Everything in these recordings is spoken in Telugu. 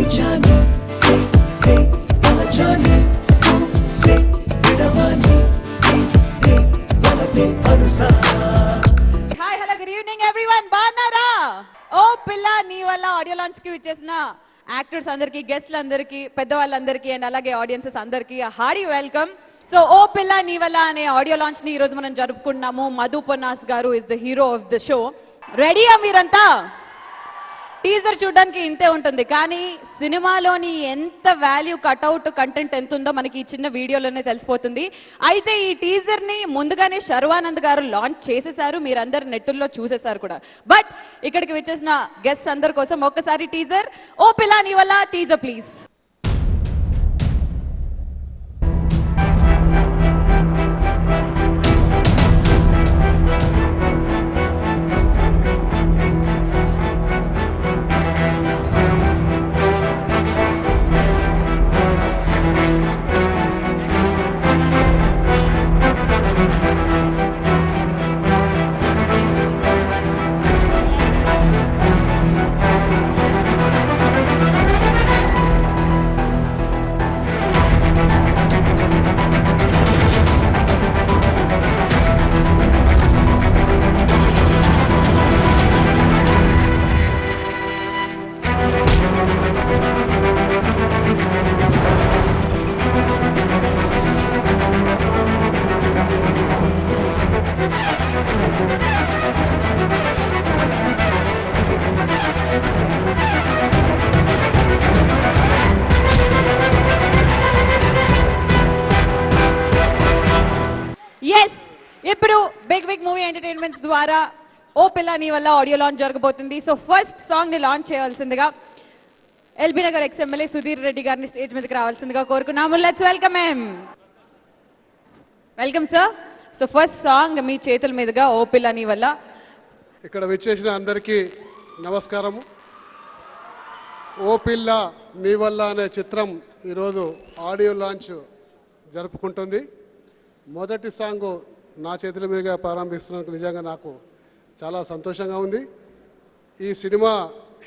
పిలిచాని తలచాని సే విడవాని వలపే అనుసా. Hi hello good evening everyone, బాగున్నారా? ఓ పిల్ల నీ వల్ల ఆడియో లాంచ్ కి విచ్చేసిన యాక్టర్స్ అందరికి, గెస్ట్లు అందరికి, పెద్దవాళ్ళందరికీ అండ్ అలాగే ఆడియన్సెస్ అందరికి హార్డీ వెల్కమ్. సో ఓ పిల్ల నీ వల్ల అనే ఆడియో లాంచ్ ని ఈ రోజు మనం జరుపుకుంటున్నాము. మధు పొన్నాస్ గారు is the hero of the show. రెడీయా మీరంతా? టీజర్ చూడడానికి ఇంతే ఉంటుంది, కానీ సినిమాలోని ఎంత వాల్యూ కట్అవుట్ కంటెంట్ ఎంత ఉందో మనకి ఈ చిన్న వీడియోలోనే తెలిసిపోతుంది. అయితే ఈ టీజర్ ని ముందుగానే శర్వానంద్ గారు లాంచ్ చేసేసారు, మీరందరు నెట్టుల్లో చూసేసారు కూడా. బట్ ఇక్కడికి వచ్చేసిన గెస్ట్స్ అందరి కోసం ఒక్కసారి teaser, oh Pilla Nee Valla teaser please. Yes, ఇప్పుడు బిగ్ మూవీ ఎంటర్టైన్మెంట్స్ ద్వారా ఓ పిల్ల నీ వల్ల ఆడియో లాంచ్ జరగబోతుంది. సో ఫస్ట్ సాంగ్ ని లాంచ్ చేయాల్సిందిగా ఎల్బీ నగర్ ఎమ్మెల్యే సుధీర్ రెడ్డి గారిని స్టేజ్ మీదకి రావాల్సిందిగా కోరుకున్నాము. Let's welcome him. Welcome sir. So first song మీ చేతుల మీదుగా ఓ పిల్ల నీ వల్ల. ఇక్కడ విచ్చేసిన అందరికీ నమస్కారము. ఓ పిల్ల నీ వల్ల అనే చిత్రం ఈరోజు ఆడియో లాంచ్ జరుపుకుంటుంది. మొదటి సాంగ్ నా చేతుల మీదుగా ప్రారంభిస్తున్నందుకు నిజంగా నాకు చాలా సంతోషంగా ఉంది. ఈ సినిమా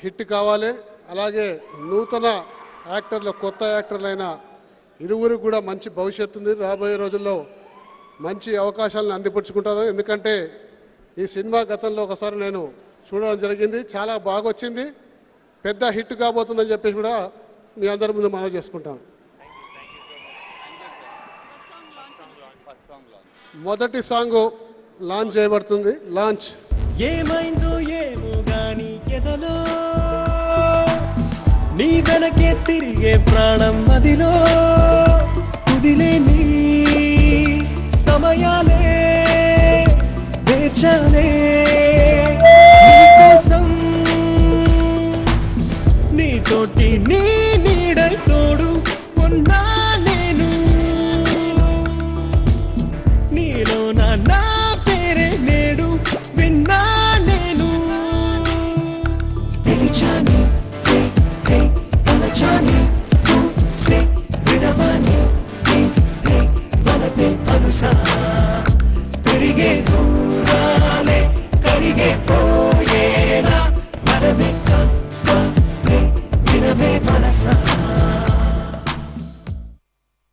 హిట్ కావాలి, అలాగే నూతన యాక్టర్లు, కొత్త యాక్టర్లైన ఇరువురికి కూడా మంచి భవిష్యత్తు ఉంది. రాబోయే రోజుల్లో మంచి అవకాశాలను అందిపుచ్చుకుంటారు. ఎందుకంటే ఈ సినిమా గతంలో ఒకసారి నేను చూడడం జరిగింది, చాలా బాగా వచ్చింది, పెద్ద హిట్ కాబోతుందని చెప్పేసి కూడా మీ అందరి ముందు మనవి చేసుకుంటాను. మొదటి సాంగ్ లాంచ్ చేయబడుతుంది. లాంచ్. ఏమైందో ఏమో గాని ఎదలో నీ వెనకే తిరిగే ప్రాణం మదిలో కుదిలేని సమయాలే వేచాలే నీకోసం, నీతోటి నీ నీడై తోడు ఉన్నా నేను, నీలో నా పేరే నేడు విన్నా నేను. పిలిచాని తలచాని సే విడవాని వలపే అనుసా. పెరిగే దూరాలే కరిగే పోయేలా వరవే వినవే మనసా.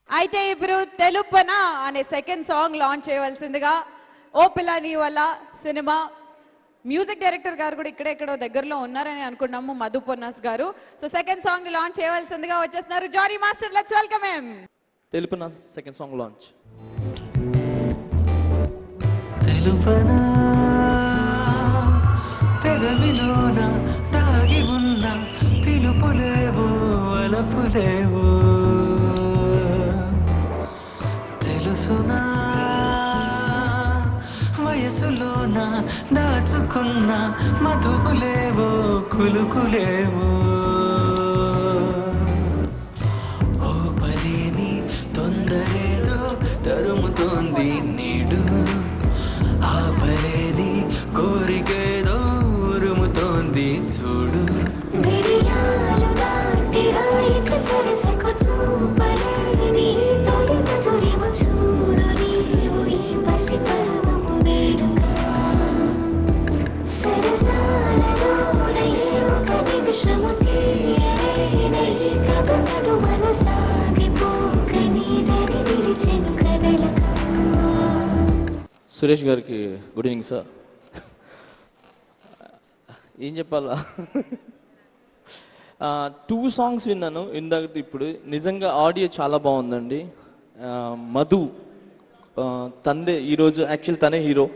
అయితే ఇప్పుడు తెలుపన అనే సెకండ్ సాంగ్ లాంచ్ చేయవలసిందిగా ఓ పిల్ల నీ వల్ల సినిమా మ్యూజిక్ డైరెక్టర్ గారు కూడా ఇక్కడెక్కడో దగ్గరలో ఉన్నారని అనుకున్నాము, మధు పొన్నాస్ గారు. సో సెకండ్ సాంగ్ ని లాంచ్ చేయవలసిందిగా వచ్చేస్తున్నారు Jani master. Let's welcome him. తెలుపన సెకండ్ సాంగ్ లాంచ్. తెలుపనా పెదవిలోన దాగి ఉన్న పిలుపులేవో అలపులేవో తెలుసునా, వయసులోన దాచుకున్న మధువులేవో కులుకులేవో. ఓ పలేని తొందరేదో తరుముతోంది నేడు, ఆ పలేని కోరికేదో ఉరుముతోంది చూడు. సరసాలలో ఒక నిమిషము సాగుతడు మనసాగిపోకని దరి నిలిచెను కదలక. సురేష్ గారికి గుడ్ ఈవినింగ్ సార్. ఏం చెప్పాలా, 2 సాంగ్స్ విన్నాను ఇందాక. ఇప్పుడు నిజంగా ఆడియో చాలా బాగుందండి. మధు తందే ఈరోజు యాక్చువల్ తనే హీరో.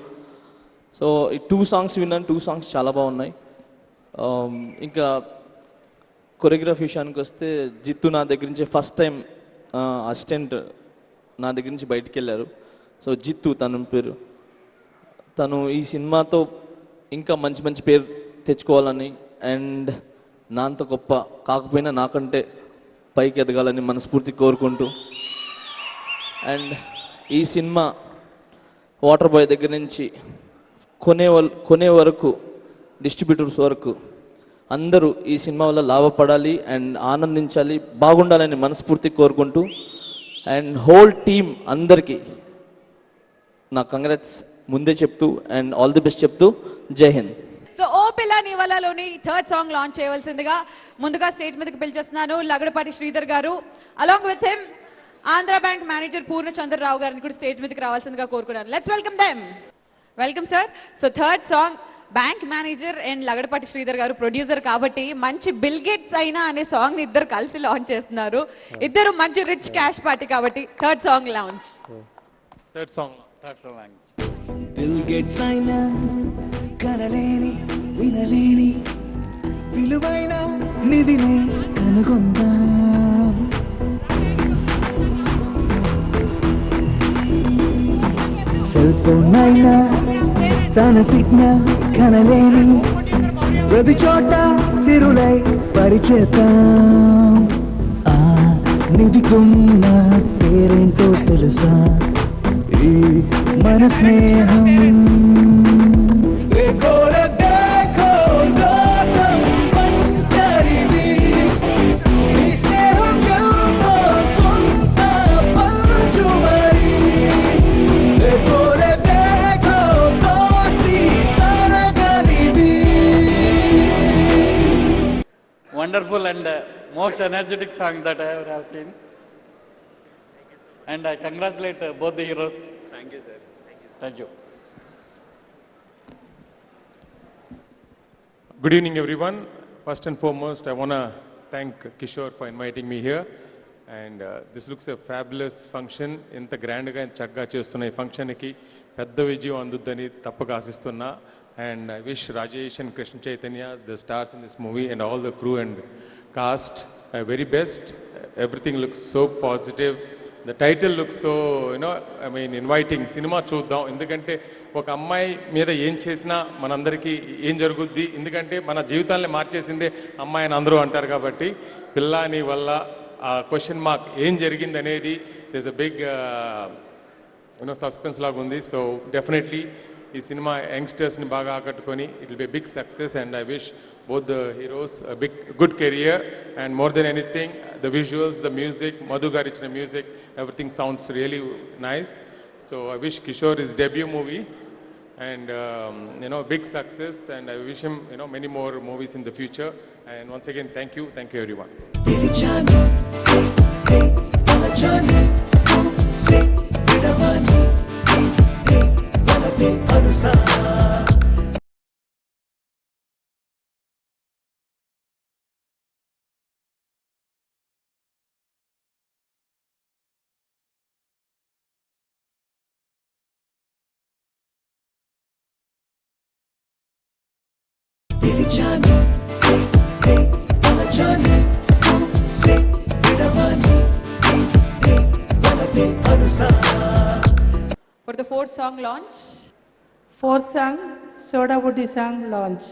సో ఈ 2 సాంగ్స్ విన్నాను, 2 సాంగ్స్ చాలా బాగున్నాయి. ఇంకా కొరియోగ్రఫీ విషయానికి వస్తే జిత్తు నా దగ్గర నుంచి ఫస్ట్ టైం అసిస్టెంట్ నా దగ్గర నుంచి బయటికి వెళ్ళారు. సో జిత్తు తన పేరు, తను ఈ సినిమాతో ఇంకా మంచి మంచి పేరు తెచ్చుకోవాలని అండ్ నాంత గొప్ప కాకపోయినా నాకంటే పైకి ఎదగాలని మనస్ఫూర్తి కోరుకుంటూ, అండ్ ఈ సినిమా వాటర్ బాయ్ దగ్గర నుంచి కొనే వరకు డిస్ట్రిబ్యూటర్స్ వరకు అందరూ ఈ సినిమా వల్ల లాభపడాలి అండ్ ఆనందించాలి, బాగుండాలని మనస్ఫూర్తి కోరుకుంటూ, అండ్ హోల్ టీమ్ అందరికీ నా కంగ్రాట్స్ ముందే చెప్తూ అండ్ ఆల్ ది బెస్ట్ చెప్తూ జై హింద్. సో ఓ పిల్ల నీ వల్లలోని 3rd సాంగ్ లాంచ్ చేయవలసిందిగా ముందుగా స్టేజ్ మీదకి పిలిచేస్తున్నాను లగడపాటి శ్రీధర్ గారు. Along with him Andhra bank manager Purnachandrarao గారిని కూడా స్టేజ్ మీదకి రావాల్సిందిగా కోరుకున్నాను. Let's welcome them. Welcome sir. So 3rd song bank manager and Lagadapati Sridhar గారు ప్రొడ్యూసర్ కాబట్టి మంచి బిల్ గేట్స్ అయినా అనే సాంగ్ ని ఇద్దరు కలిసి లాంచ్ చేస్తున్నారు. ఇద్దరు మంచి రిచ్ క్యాష్ పార్టీ కాబట్టి 3rd song launch. Third song bill gates అయినా కనలేని వినలేని విలువైన నిధిని కనుగొందాం. సెల్ ఫోన్ అయినా తన సిగ్నల్ కనలేని ప్రతి చోట సిరులై పరిచేతాం. ఆ నిధికున్న పేరేంటో తెలుసా, ఈ మన స్నేహం. Wonderful and most energetic song that I ever have seen. And I congratulate both the heroes. Thank you, sir. Thank you. Good evening, everyone. First and foremost, I want to thank Kishore for inviting me here. And this looks a fabulous function. ఇంత గ్రాండ్గా ఇంత చక్కగా చేస్తున్న ఈ ఫంక్షన్కి పెద్ద విజయం అందుద్దని తప్పక ఆశిస్తున్నా. And I wish Rajesh and Krishna Chaitanya, the stars in this movie, and all the crew and cast, very best. Everything looks so positive. The title looks so, inviting. Cinema చూద్దాం, ఎందుకంటే ఒక అమ్మాయి మీద ఏం చేసినా మనందరికీ ఏం జరుగుద్ది, ఎందుకంటే మన జీవితాన్ని మార్చేసిందే అమ్మాయి అని అందరూ అంటారు. కాబట్టి పిల్లాని వల్ల ఆ క్వశ్చన్ మార్క్ ఏం జరిగింది అనేది there's a big సస్పెన్స్ లాగా ఉంది. సో డెఫినెట్లీ ఈ సినిమా యంగ్స్టర్స్ని బాగా ఆకట్టుకొని it will be big success. And I wish both the heroes a big good career, and more than anything the visuals, the music, Madhu garu ichina music, everything sounds really nice. So I wish Kishore his debut movie and big success, and I wish him many more movies in the future. And once again thank you everyone. For the 4th song launch. 4th song, Soda Woody song launch.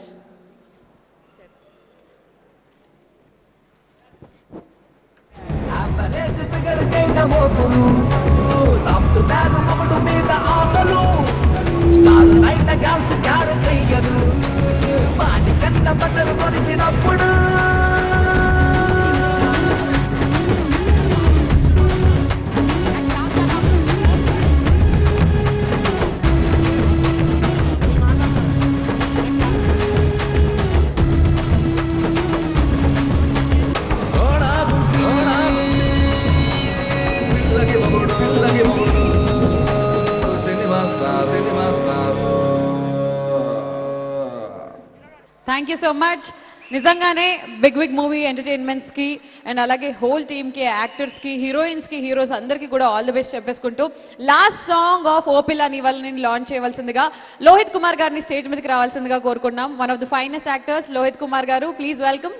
Thank you so much. నిజంగానే బిగ్ మూవీ ఎంటర్టైన్మెంట్స్కి అండ్ అలాగే హోల్ టీమ్కి, యాక్టర్స్కి, హీరోయిన్స్కి, హీరోస్ అందరికీ కూడా ఆల్ ది బెస్ట్ చెప్పేసుకుంటూ last song of O Pilla Nee వల్ల నేను లాంచ్ చేయవలసిందిగా లోహిత్ కుమార్ గారిని స్టేజ్ మీదకి రావాల్సిందిగా కోరుకున్నాం. One of the finest actors Lohith Kumar గారు, ప్లీజ్ వెల్కమ్.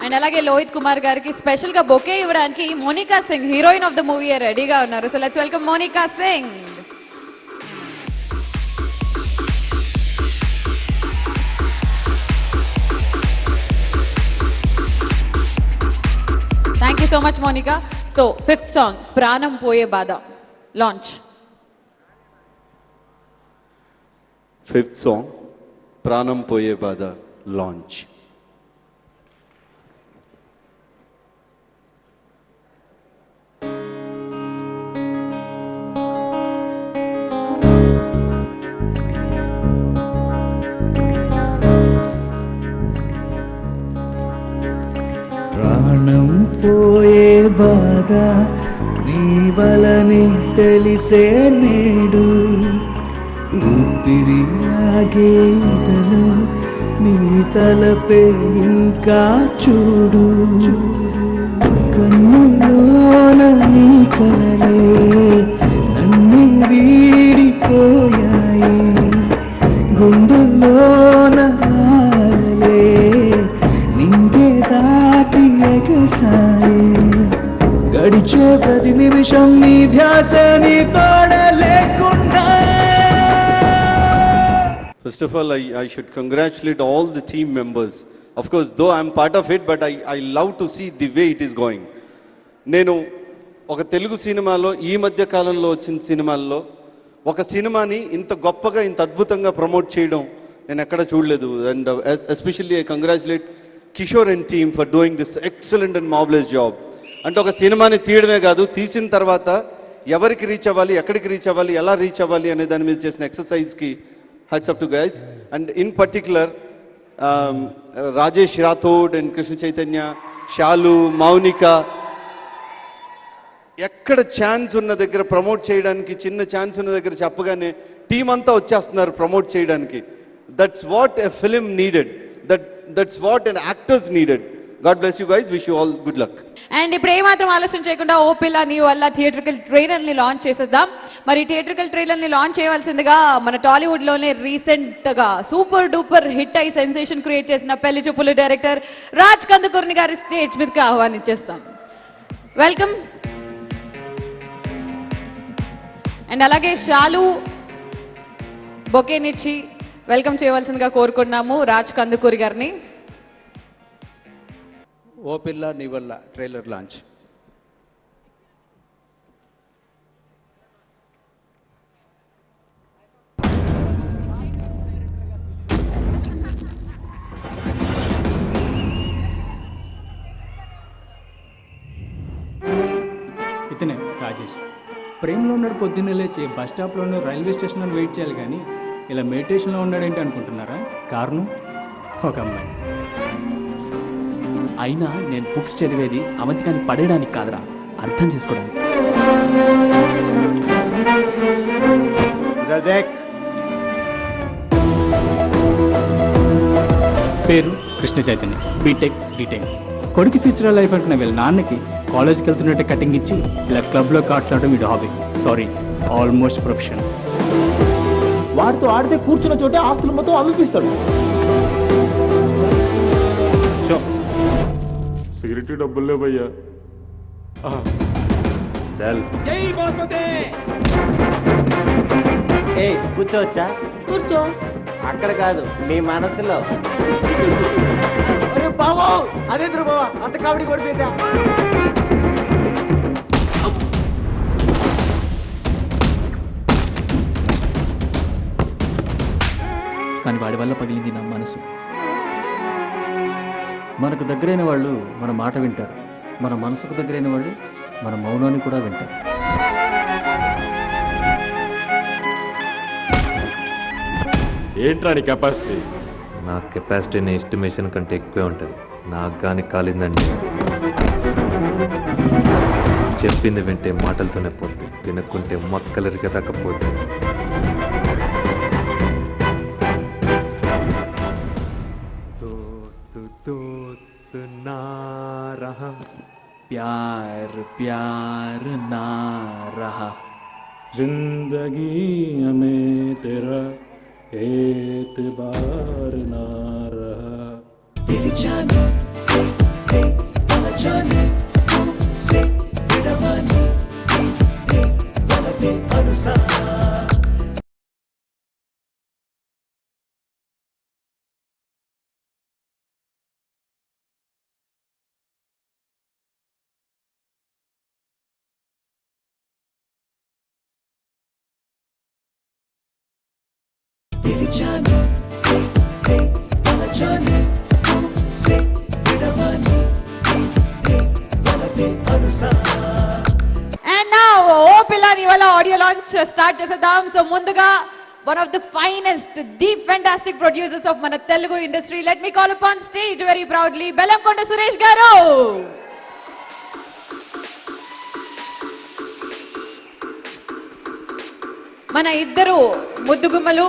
అండ్ అలాగే లోహిత్ కుమార్ గారికి స్పెషల్గా బొకే ఇవ్వడానికి Monica Singh, heroine of the movie, రెడీగా ఉన్నారు. So let's welcome Monica Singh. Thank you so much, Monica. So, 5th song, Pranam Poye Bada, launch. 5th song, Pranam Poye Bada, launch. ప్రాణం పోయే బాధ నీ వలనే తెలిసే నేడు, ఊపిరి ఆగేదలో నీ తలపే ఇంకా చూడు, కన్నులోన నీ కలలే నన్ను వీడిపోయాయి, గుండెల్లోన ఆలలే నింగే దాటి ఎగసాయి, గడిచే ప్రతి నిమిషం నీ ధ్యాస నీ తోడ లేకుండా. First of all, I should congratulate all the team members. Of course, though I'm part of it, but I love to see the way it is going. నేను ఒక తెలుగు సినిమాలో ఈ మధ్య కాలంలో వచ్చిన సినిమాల్లో ఒక సినిమాని ఇంత గొప్పగా ఇంత అద్భుతంగా ప్రమోట్ చేయడం నేను ఎక్కడ చూడలేదు. And especially I congratulate Kishore and team for doing this excellent and marvellous job. అంటే ఒక సినిమాని తీయడమే కాదు, తీసిన తర్వాత ఎవరికి రీచ్ అవ్వాలి, ఎక్కడికి రీచ్ అవ్వాలి, ఎలా రీచ్ అవ్వాలి అనే దాని మీద చేసిన ఎక్సర్సైజ్కి hats off to guys. And in particular Rajesh Rathod and Krishna Chaitanya, Shalu, Mounika, ఎక్కడ ఛాన్స్ ఉన్న దగ్గర ప్రమోట్ చేయడానికి, చిన్న ఛాన్స్ ఉన్న దగ్గర చెప్పగానే టీం అంతా వచ్చేస్తున్నారు ప్రమోట్ చేయడానికి. That's what a film needed, that's what an actors needed. God bless you guys, wish you all good luck. And ఇప్పుడు ఏమాత్రం ఆలస్యం చేయకుండా ఓ పిల్ల నీ వల్ల థియేట్రికల్ ట్రైలర్ని లాంచ్ చేసేద్దాం. మరి థియేట్రికల్ ట్రైలర్ని లాంచ్ చేయవలసిందిగా మన టాలీవుడ్లోనే రీసెంట్గా సూపర్ డూపర్ హిట్ అయి సెన్సేషన్ క్రియేట్ చేసిన పెళ్లి చూపులు డైరెక్టర్ రాజ్ కందుకూర్ని గారి స్టేజ్ మీదకి ఆహ్వానించేస్తాం. వెల్కమ్. అండ్ అలాగే షాలు బొకేనిచ్చి వెల్కమ్ చేయవలసిందిగా కోరుకున్నాము రాజ్ కందుకూరి గారిని. ఓ పిల్ల నీ వల్ల ట్రైలర్ లాంచ్. ఇతనే రాజేష్. ప్రేమలో ఉన్నాడు, పొద్దున్నే లేచి బస్ స్టాప్లోనే రైల్వే స్టేషన్లో వెయిట్ చేయాలి, కానీ ఇలా మెడిటేషన్లో ఉన్నాడేంటి అనుకుంటున్నారా? కారణం ఒక అమ్మాయి. అయినా నేను బుక్స్ చదివేది అవంతికాన్ని పడేయడానికి కాదురా, అర్థం చేసుకోవడానికి. పేరు కృష్ణ చైతన్య, బీటెక్ డీటెక్. కొడుకు ఫ్యూచర్ లైఫ్ అనుకున్న వీళ్ళ నాన్నకి కాలేజ్కి వెళ్తున్నట్టే కటింగ్ ఇచ్చి ఇలా క్లబ్లో కార్డ్స్ ఆడడం వీడి హాబీ. Sorry, almost profession. వాడితో ఆడితే కూర్చున్న చోటే ఆస్తులు మొత్తం అవిపిస్తాడు. సిగరెట్ డబ్బులు లేవయ్యా. జై బాస్మతి. కూర్చోవచ్చా? కూర్చో. అక్కడ కాదు, మీ మనసులో. బావో అదే బావా, అంత కావడి కొడిపోయిందా? కానీ వాడి వల్ల పగిలింది నా మనసు. మనకు దగ్గరైన వాళ్ళు మన మాట వింటారు, మన మనసుకు దగ్గరైన వాళ్ళు మన మౌనాన్ని కూడా వింటారు. ఏంట్రా నీ కెపాసిటీ? నా కెపాసిటీ నీ ఎస్టిమేషన్ కంటే ఎక్కువే ఉంటుంది. నాకు కానీ కాలిందండి, చెప్పింది వింటే మాటలతోనే పోతుంది, వినకుంటే మొక్కలరిగా తక్కపోతుంది. दोस्त ना रहा, प्यार प्यार ना रहा, जिंदगी में तेरा एतबार ना रहा. तेरी जाने हे वाला जाने से विडवानी हे वाला बेअनुसार. तेरी जाने हे वाला जाने से विडवानी हे वाला बेअनुसार. And now, oh Pilla Nee Valla audio launch start చేసేద్దాం. సో ముందుగా one of the finest, the fantastic producers of మన Telugu industry, let me call upon stage very proudly Bellamkonda Suresh గారు. మన ఇద్దరు ముద్దుగుమ్మలు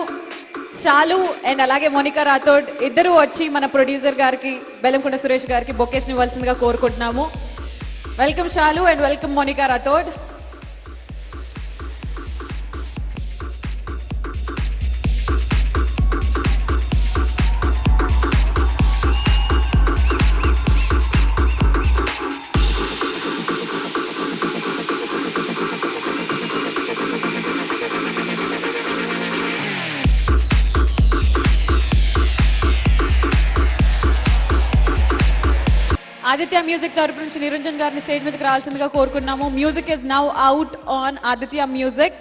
షాలు అండ్ అలాగే మోనికా రాథోడ్ ఇద్దరు వచ్చి మన ప్రొడ్యూసర్ గారికి బెల్లంకొండ సురేష్ గారికి బొకేస్ని ఇవ్వాల్సిందిగా కోరుకుంటున్నాము. Welcome Shalu and welcome Monika Rathod. Aditya music తరపు నుంచి నిరంజన్ గారిని స్టేజ్ మీదకి రావాల్సిందిగా కోరుకున్నాము. Music is now out on Aditya music.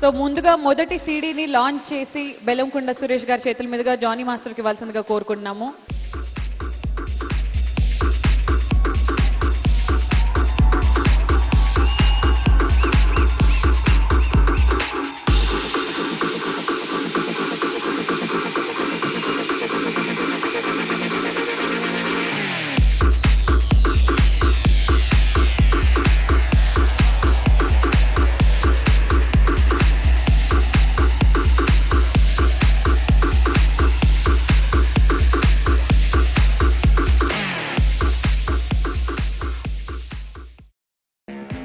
So ముందుగా మొదటి సీడీని లాంచ్ చేసి బెల్లంకొండ సురేష్ గారి చేతుల మీదుగా జానీ మాస్టర్కి ఇవ్వాల్సిందిగా కోరుకుంటున్నాము.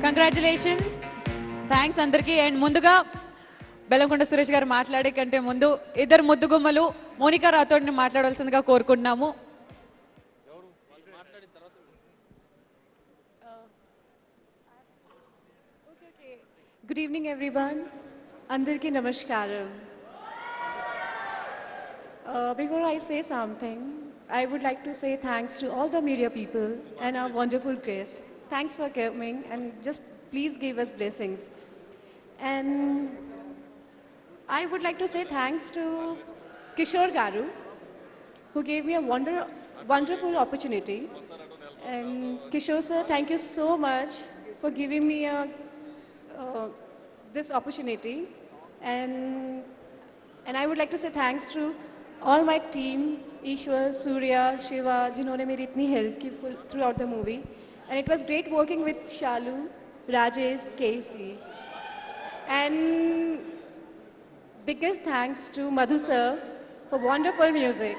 కంగ్రాచులేషన్స్, థ్యాంక్స్ అందరికీ. అండ్ ముందుగా బెల్లంకొండ సురేష్ గారు మాట్లాడే కంటే ముందు ఇద్దరు ముద్దుగుమ్మలు మోనికా రాథోడ్ని మాట్లాడాల్సిందిగా కోరుకుంటున్నాము. Good evening everyone. Andarki namaskaram. Before I say something, I would like to say thanks to all the media people and our wonderful guests. Thanks for coming and just please give us blessings. And I would like to say thanks to Kishore Garu, who gave me a wonderful opportunity. And Kishore sir, thank you so much for giving me this opportunity. And I would like to say thanks to all my team, Ishwar, Surya, Shiva, जिन्होंने मेरी इतनी help की throughout the movie. And it was great working with Shalu, Rajesh, Casey. And biggest thanks to Madhu sir for wonderful music.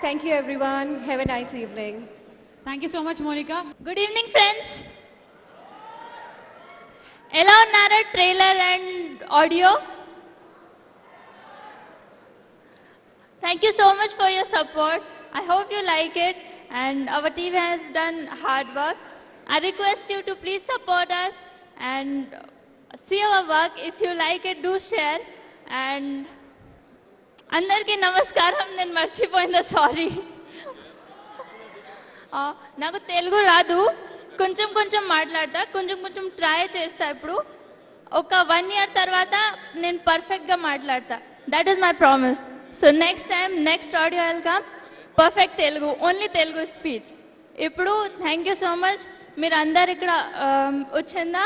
Thank you everyone. Have a nice evening. Thank you so much, Monica. Good evening, friends. ఎలా ఉన్నారు trailer and audio? Thank you so much for your support. I hope you like it and our team has done hard work. I request you to please support us and see our work. If you like it, do share. And andarki namaskaram, nenu marchipoyinda sorry. నాకు తెలుగు రాదు, కొంచెం కొంచెం మాట్లాడతా, కొంచెం కొంచెం ట్రై చేస్తా. ఇప్పుడు ఒక 1 year తర్వాత నేను పర్ఫెక్ట్గా మాట్లాడతా. That is my promise. So next time next audio will come perfect Telugu, only Telugu speech. ఇప్పుడు థ్యాంక్ యూ సో మచ్. మీరందరు ఇక్కడ వచ్చిందా,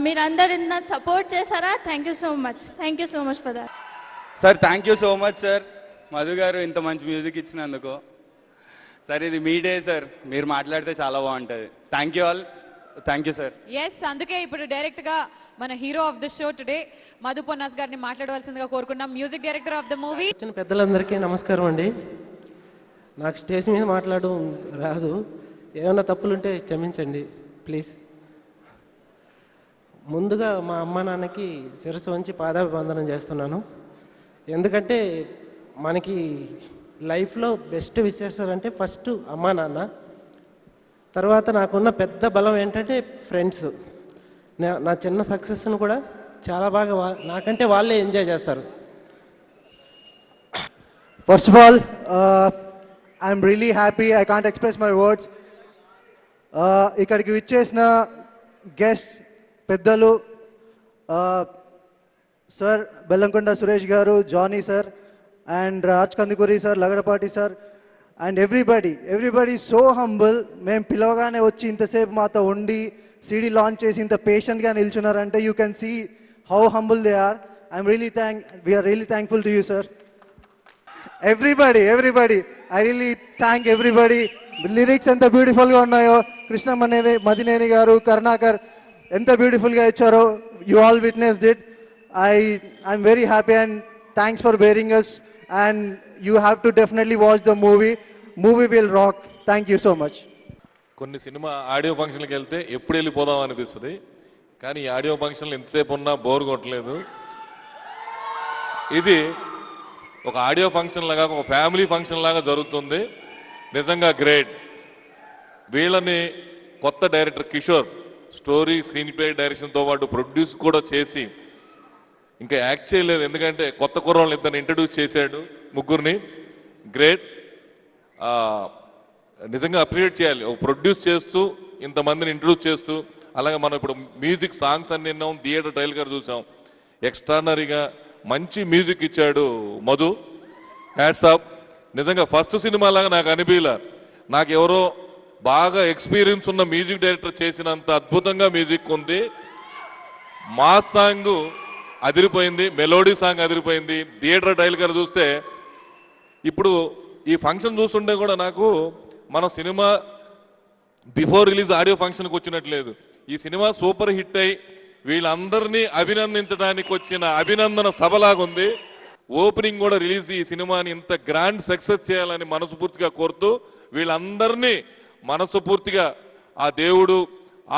మీరందరు ఇంత సపోర్ట్ చేశారా? Thank you so much for that. Sir thank you so much sir, Madhu గారు ఇంత మంచి మ్యూజిక్ ఇచ్చినందుకు. సార్ ఇది మీ డే సార్, మీరు మాట్లాడితే చాలా బాగుంటుంది. Thank you all, thank you sir. Yes, అందుకే ఇప్పుడు డైరెక్ట్ గా మన hero of the show today Madhu Ponnas గారిని మాట్లాడవలసిందిగా కోరుకున్నాం. Music director of the movie. వచ్చిన పెద్దలందరికీ నమస్కారం అండి. నాకు స్టేజ్ మీద మాట్లాడడం రాదు, ఏమైనా తప్పులుంటే క్షమించండి ప్లీజ్. ముందుగా మా అమ్మ నాన్నకి శిరస్సు వంచి పాదాభివందనం చేస్తున్నాను. ఎందుకంటే మనకి లైఫ్లో బెస్ట్ విశేషాలంటే ఫస్ట్ అమ్మా నాన్న, తర్వాత నాకున్న పెద్ద బలం ఏంటంటే ఫ్రెండ్స్. నా చిన్న సక్సెస్ను కూడా చాలా బాగా నాకంటే వాళ్ళే ఎంజాయ్ చేస్తారు. First of all I'm really happy, I can't express my words. ఇక్కడికి విచ్చేసిన గెస్ట్ పెద్దలు sir Bellamkonda Suresh garu, Jani sir and Raj Kandukuri sir, Lagadapati sir and everybody so humble. మేము పిలవగానే వచ్చి ఇంతసేపు మాతో ఉండి సీడీ లాంచ్ చేసి ఇంత పేషెంట్గా నిల్చున్నారంటే you can see how humble they are. We're really thankful to you sir. Everybody I really thank everybody. Lyrics ఎంత బ్యూటిఫుల్గా ఉన్నాయో, కృష్ణం అనేది మదినేని గారు, కరుణాకర్ ఎంత బ్యూటిఫుల్గా ఇచ్చారో, you all witnessed it. I'm very happy and thanks for bearing us and you have to definitely watch the movie will rock. Thank you so much. కొన్ని సినిమా ఆడియో ఫంక్షన్కి వెళ్తే ఎప్పుడు వెళ్ళిపోదాం అనిపిస్తుంది, కానీ ఈ ఆడియో ఫంక్షన్లు ఎంతసేపు ఉన్నా బోర్ కొట్టలేదు. ఇది ఒక ఆడియో ఫంక్షన్ లాగా, ఒక ఫ్యామిలీ ఫంక్షన్ లాగా జరుగుతుంది. నిజంగా గ్రేట్. వీళ్ళని కొత్త director Kishore story, screen play, డైరెక్షన్తో పాటు ప్రొడ్యూస్ కూడా చేసి ఇంకా యాక్ట్ చేయలేదు, ఎందుకంటే కొత్త కుర్రోళ్ళని ఇద్దరిని ఇంట్రడ్యూస్ చేశాడు, ముగ్గురిని. గ్రేట్. నిజంగా అప్రిషియేట్ చేయాలి. ఒక ప్రొడ్యూస్ చేస్తూ ఇంతమందిని ఇంట్రడ్యూస్ చేస్తూ, అలాగే మనం ఇప్పుడు మ్యూజిక్ సాంగ్స్ అన్ని విన్నాం, థియేటర్ ట్రైల్ గారు చూసాం. ఎక్స్ట్రానరీగా మంచి మ్యూజిక్ ఇచ్చాడు మధు. Hats off. నిజంగా ఫస్ట్ సినిమా లాగా నాకు అనిపించలే. నాకు ఎవరో బాగా ఎక్స్పీరియన్స్ ఉన్న మ్యూజిక్ డైరెక్టర్ చేసినంత అద్భుతంగా మ్యూజిక్ ఉంది. మాస్ సాంగ్ అదిరిపోయింది, మెలోడీ సాంగ్ అదిరిపోయింది. థియేటర్ ట్రైల్ గారు చూస్తే ఇప్పుడు ఈ ఫంక్షన్ చూస్తుంటే కూడా నాకు మన సినిమా బిఫోర్ రిలీజ్ ఆడియో ఫంక్షన్కి వచ్చినట్లేదు. ఈ సినిమా సూపర్ హిట్ అయి వీళ్ళందరినీ అభినందించడానికి వచ్చిన అభినందన సభలాగుంది. ఓపెనింగ్ కూడా రిలీజ్ ఈ సినిమాని ఇంత గ్రాండ్ సక్సెస్ చేయాలని మనస్ఫూర్తిగా కోరుతూ, వీళ్ళందరినీ మనస్ఫూర్తిగా ఆ దేవుడు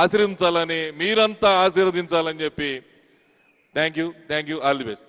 ఆశీర్వదించాలని, మీరంతా ఆశీర్వదించాలని చెప్పి thank you, all the best.